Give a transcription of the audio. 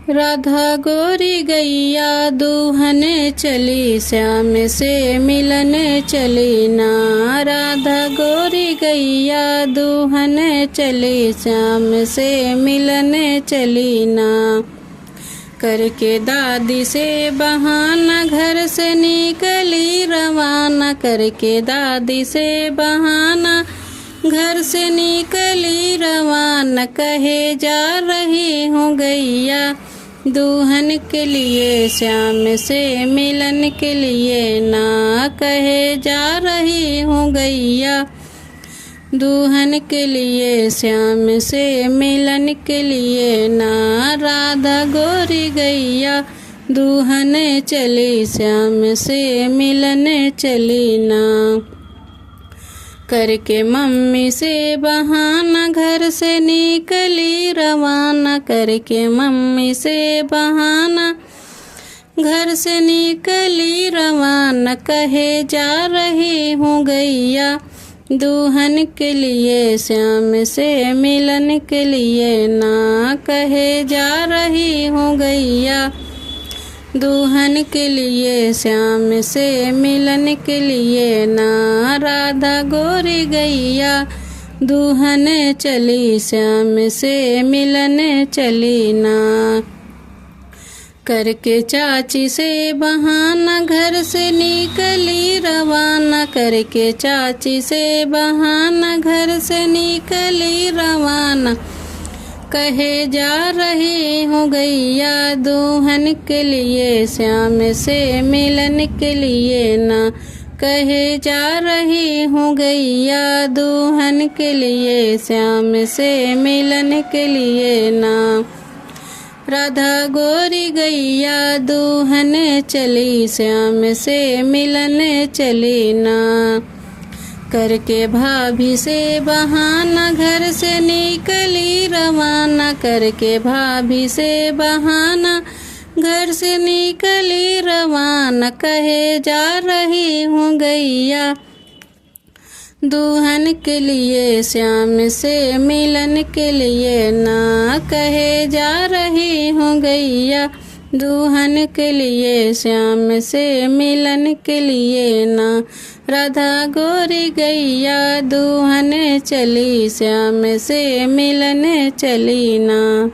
राधा गोरी गैया दुहने चली, श्याम से मिलने चली ना। राधा गोरी गैया दुहने चली, श्याम से मिलने चली ना। करके दादी से बहाना घर से निकली रवाना, करके दादी से बहाना घर से निकली रवाना। कहे जा रही हूँ गैया दुल्हन के लिए, श्याम से मिलन के लिए ना। कहे जा रही हूँ गैया दुल्हन के लिए, श्याम से मिलन के लिए ना। राधा गोरी गैया दुल्हन चली, श्याम से मिलने चली ना। करके मम्मी से बहाना घर से निकली रवाना, करके मम्मी से बहाना घर से निकली रवाना। कहे जा रही हूँ गैया दुल्हन के लिए, श्याम से मिलन के लिए ना। कहे जा रही हूँ गैया दुल्हन के लिए, श्याम से मिलन के लिए ना। राधा गोरी गैया दुल्हन चली, श्याम से मिलन चली ना। करके चाची से बहाना घर से निकली रवाना, करके चाची से बहाना घर से निकली रवाना। कहे जा रही हूँ गैया दुल्हन के लिए, श्याम से मिलन के लिए ना। कहे जा रही हूँ गैया दुल्हन के लिए, श्याम से मिलन के लिए ना। राधा गोरी गैया दुल्हन चली, श्याम से मिलन चली ना। करके भाभी से बहाना घर से निकली रवाना, करके भाभी से बहाना घर से निकली रवाना। कहे जा रही हूँ गैया दुल्हन के लिए, श्याम से मिलन के लिए ना। कहे जा रही हूँ गैया दुल्हन के लिए, श्याम से मिलन के लिए ना। राधा गोरी गैया दुल्हन चली, श्याम से मिलन चली ना।